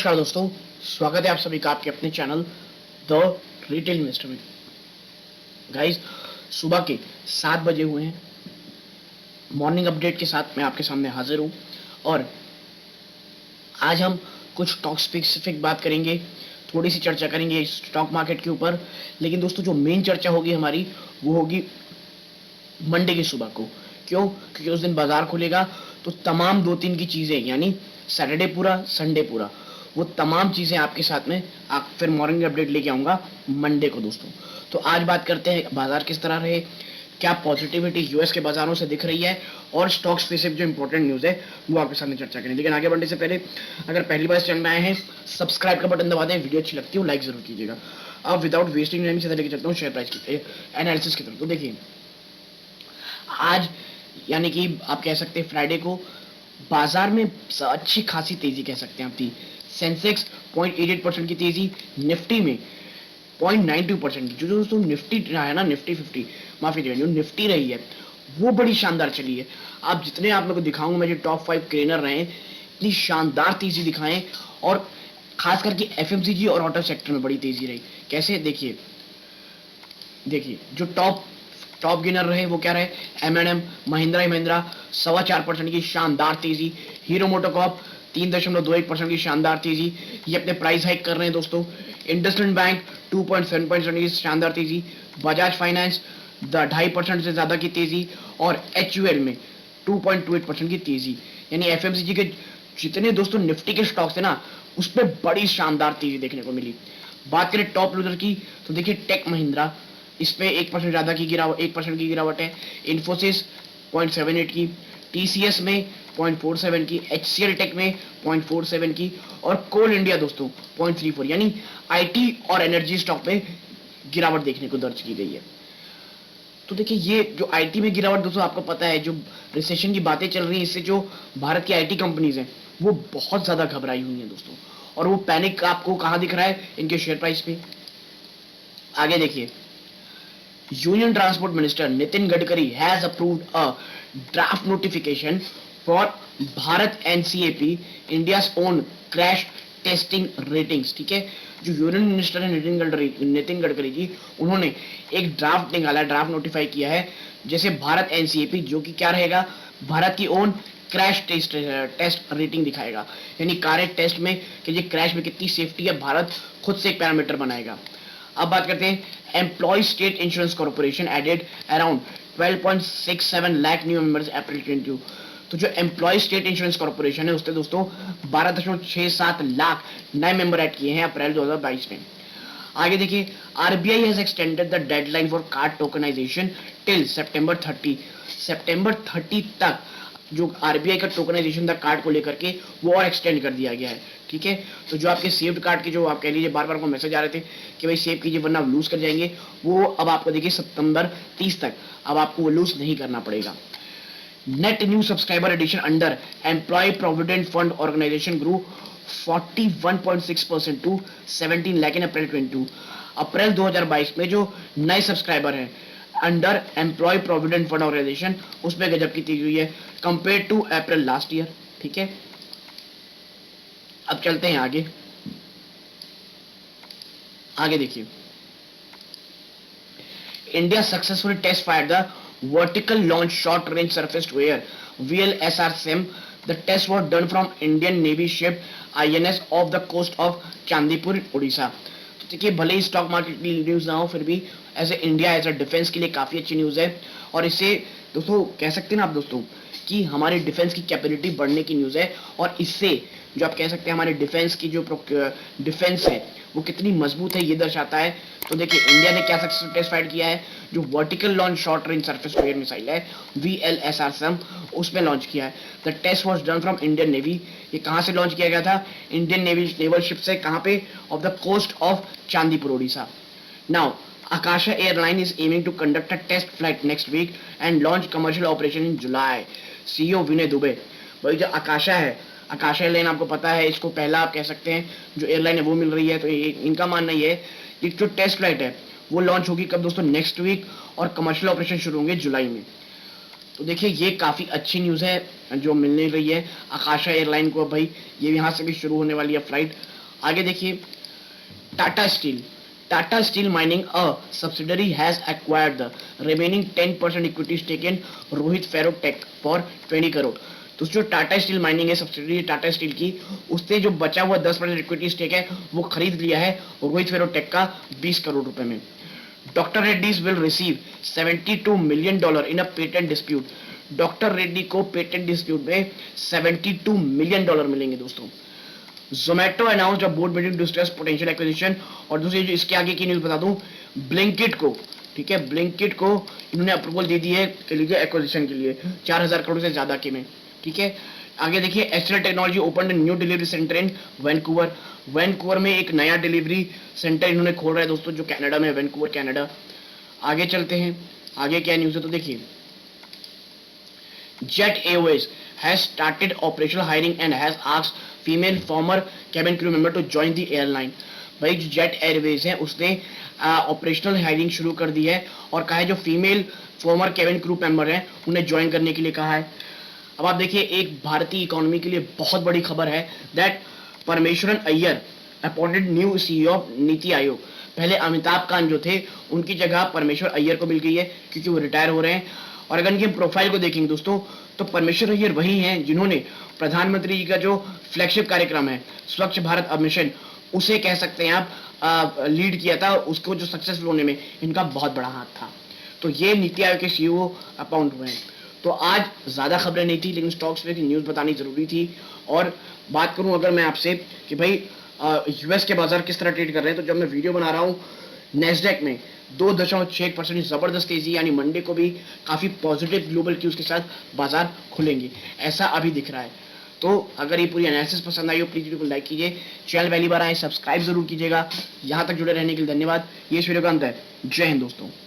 नमस्कार दोस्तों, स्वागत है आप सभी का आपके अपने चैनल द रिटेल इन्वेस्टर में। गाइस, सुबह के 7 बजे हुए हैं। मॉर्निंग अपडेट के साथ मैं आपके सामने हाजिर हूं और आज हम कुछ स्टॉक स्पेसिफिक बात करेंगे, थोड़ी सी चर्चा करेंगे स्टॉक मार्केट के ऊपर। लेकिन दोस्तों, जो मेन चर्चा होगी हमारी वो होगी मंडे की सुबह को। क्यों? क्योंकि उस दिन बाजार खुलेगा तो तमाम 2-3 की चीजें, यानी सैटरडे पूरा, संडे पूरा, वो तमाम चीजें आपके साथ में आप फिर मॉर्निंग अपडेट लेके आऊंगा मंडे को दोस्तों। तो आज बात करते हैं बाजार किस तरह रहे, क्या पॉजिटिविटी यूएस के बाजारों से दिख रही है और स्टॉक स्पेसिफिक जो इंपॉर्टेंट न्यूज है वो आपके सामने चर्चा करें। लेकिन आगे बढ़ने से पहले अगर पहली बार इस चैनल में आए हैं, सब्सक्राइब का बटन दबा दें, वीडियो अच्छी लगती है लाइक जरूर कीजिएगा। अब विदाउट वेस्टिंग टाइम सीधा लेके चलता हूँ शेयर प्राइस की एनालिसिस की तरफ। तो देखिए, आज यानी कि आप कह सकते हैं फ्राइडे को बाजार में अच्छी खासी तेजी कह सकते हैं आप थी। सेंसेक्स 0.88% की तेजी, निफ्टी में 0.92% की। जो दोस्तों निफ्टी है ना, निफ्टी 50, माफी करिए, जो निफ्टी रही है वो बड़ी शानदार चली है। आप जितने आप लोगों को दिखाऊंगा, मैं जो टॉप 5 क्रेनर रहे हैं, इतनी शानदार तेजी दिखाएं। और खास करके एफएमसीजी और ऑटो सेक्टर में बड़ी तेजी रही। कैसे? देखिए देखिए जो टॉप टॉप गेनर रहे वो क्या रहे, एम महिंद्रा महिंद्रा 4.25% की शानदार तेजी, हीरो मोटोकॉर्प 3.21% की शानदार तेजी, ये अपने प्राइस हाइक कर रहे हैं दोस्तों। इंडसइंड बैंक 2.7% की शानदार तेजी, बजाज फाइनेंस 2.5% से ज्यादा की तेजी, और एचयूएल में 2.28% की तेजी। यानी एफएमसीजी के जितने दोस्तों निफ्टी के स्टॉक्स थे ना, उस पर बड़ी शानदार तेजी देखने को मिली। बात करें टॉप लूजर की, तो देखिए टेक महिंद्रा, इस पे 1% ज्यादा की गिरावट, 1% की गिरावट है। इन्फोसिस 0.78 की, टीसीएस में 0.47 की, एचसीएल टेक में 0.47 की, और कोल इंडिया दोस्तों 0.34। यानी आईटी और एनर्जी स्टॉक में गिरावट देखने को दर्ज की गई है। तो देखिए, ये जो आईटी में गिरावट दोस्तों, आपको पता है जो रिसेशन की बातें चल रही है, इससे जो भारत की आईटी कंपनीज हैं वो बहुत ज्यादा घबराई हुई हैं दोस्तों। और वो पैनिक आपको कहां दिख रहा है? इनके शेयर प्राइस पे। आगे देखिए, Union Transport Minister Nitin Gadkari has approved a draft notification for Bharat NCAP, India's own crash testing ratings. ठीक है, जो यूनियन मिनिस्टर है नितिन गडकरी जी, उन्होंने एक ड्राफ्ट निकाला, ड्राफ्ट नोटिफाई किया है, जैसे भारत एनसीएपी, जो कि क्या रहेगा, भारत की ओन क्रैश टेस्ट रेटिंग दिखाएगा। यानी कार टेस्ट में कि ये क्रैश में कितनी सेफ्टी है, भारत खुद से एक पैरामीटर बनाएगा। अब बात करते हैं, employ state insurance corporation added around 12.67 lakh new members April 22। तो जो एम्प्लॉय स्टेट इंश्योरेंस कॉर्पोरेशन है उसने दोस्तों 12.67 लाख नए मेंबर ऐड किए हैं अप्रैल 2022 में। आगे देखिए, RBI has extended the deadline for card tokenisation till September 30। सितंबर 30 तक जो आरबीआई का टोकनाइजेशन था कार्ड को लेकर के, वो और एक्सटेंड कर दिया गया है। ठीक है, तो जो आपके सेव्ड कार्ड के जो आप कह लीजिए बार बार को मैसेज आ रहे थे कि भाई सेव कीजिए वरना लूज कर जाएंगे, वो अब आपको देखिए सितंबर 30 तक अब आपको वो लूज नहीं करना पड़ेगा। Net new subscriber addition under employ provident fund organisation grew 41.6% to 17 lakh in April 22। अप्रैल 2022 में जो नए सब्सक्राइबर हैं under employ provident fund organisation, उसमें गजब की तेजी हुई है compare to April last year. ठीक है, अब चलते हैं आगे। आगे देखिए, India successfully test fire the vertical launch short range surface to air VLSR SIM. The test was done from Indian Navy ship INS off the coast of Chandipur Orissa. तो देखिए, भले ही स्टॉक मार्केट की न्यूज ना हो, फिर भी as a India as a defence के लिए काफी अच्छी न्यूज है। और इससे दोस्तों कह सकते हैं ना आप दोस्तों कि हमारे डिफेंस की कैपेबिलिटी बढ़ने की न्यूज है। और इससे जो आप कह सकते हैं हमारे डिफेंस की जो डिफेंस है वो कितनी मजबूत है, ये दर्शाता है। तो देखिए, इंडिया ने क्या सक्सेसफुल टेस्ट फाइट किया है, जो vertical launch short range surface to air missile है VLSR SIM, उसमें लॉन्च किया है। The test was done from Indian navy. ये कहां से लॉन्च किया गया था? इंडियन नेवी नेवल शिप से। कहां पे? Off the coast of Chandipur Orissa. Now Akasha Airline is aiming to conduct a test flight next week and launch commercial operation in July. CEO विनय दुबे। भाई जो आकाशा है, आकाशा एयरलाइन आपको पता है, इसको पहला आप कह सकते हैं जो एयरलाइन है वो मिल रही है। तो इनका मानना ये है कि जो टेस्ट फ्लाइट है वो लॉन्च होगी कब दोस्तों? नेक्स्ट वीक, और कमर्शियल ऑपरेशन शुरू होंगे जुलाई में। तो देखिए, ये काफी अच्छी न्यूज है जो मिलने रही है आकाशा एयरलाइन को। भाई ये यहाँ से भी शुरू होने वाली है फ्लाइट। आगे देखिए, Tata Steel, Tata Steel mining a subsidiary has acquired the remaining 10% equity stake in Rohit Ferrotech for 20 crore. तो जो टाटा स्टील माइनिंग है सब्सिडरी टाटा स्टील की, उससे जो बचा हुआ 10% इक्विटी स्टेक है वो खरीद लिया है रोहित फेरोटेक का 20 करोड़ रुपए में। Doctor Reddy's will receive $72 million in a patent dispute. Doctor Reddy को पेटेंट डिस्प्यूट में $72 मिलियन मिलेंगे दोस्तों। Zomato announced a board meeting to discuss potential acquisition. और दूसरी जो इसके आगे की न्यूज बता दूं, ब्लिंकिट को, ठीक है, ब्लिंकिट को इन्होंने अप्रूवल दे दी है के लिए एक्विजिशन के लिए 4000 करोड़ से ज्यादा के में, ठीक है। आगे देखिए, HL technology open new delivery centre in Vancouver. Vancouver में एक नया डिलीवरी सेंटर इन्होंने खोल रहा है दोस्तों, जो कनाडा में, वैंकूवर कनाडा। आगे चलते हैं, आगे क्या न्यूज है तो देखिए, Jet Airways has started operational hiring and has asked female former cabin crew member to join the airline. भाई जो जेट एयरवेज है उसने ऑपरेशनल हायरिंग शुरू कर दी है और कहा है जो female former cabin crew member हैं उन्हें ज्वाइन करने के लिए कहा है। अब आप देखिए, एक भारतीय इकोनॉमी के लिए बहुत बड़ी खबर है that Parameswaran Iyer appointed new CEO of NITI Aayog. पहले अमिताभ कांत जो थे उनकी जगह परमेश्वर अय्यर को मिल गई है क्योंकि वो रिटायर हो रहे हैं। और अगर इनके प्रोफाइल को देखेंगे दोस्तों तो परमेश्वर अय्यर वही हैं जिन्होंने प्रधानमंत्री जी का जो फ्लैगशिप कार्यक्रम है स्वच्छ भारत मिशन, उसे कह सकते हैं आप लीड किया था, उसको जो सक्सेसफुल होने में इनका बहुत बड़ा हाथ था। तो ये नीति आयोग के सीईओ अपॉइंट हुए हैं। तो आज ज्यादा खबरें नहीं थी लेकिन स्टॉक्स पे की न्यूज बतानी जरूरी थी। और बात करूं अगर मैं आपसे कि भाई यूएस के बाजार किस तरह ट्रेड कर रहे हैं, तो जब मैं वीडियो बना रहा हूं नेस्डेक में 2.6% जबरदस्त तेजी, यानी मंडे को भी काफी पॉजिटिव ग्लोबल क्यूज के साथ बाजार खुलेंगे, ऐसा अभी दिख रहा है। तो अगर ये पूरी एनालिसिस पसंद आई हो प्लीज वीडियो को लाइक कीजिए, चैनल पहली बार आए सब्सक्राइब जरूर कीजिएगा। यहां तक जुड़े रहने के लिए धन्यवाद। ये इस वीडियो का अंत है। जय हिंद दोस्तों।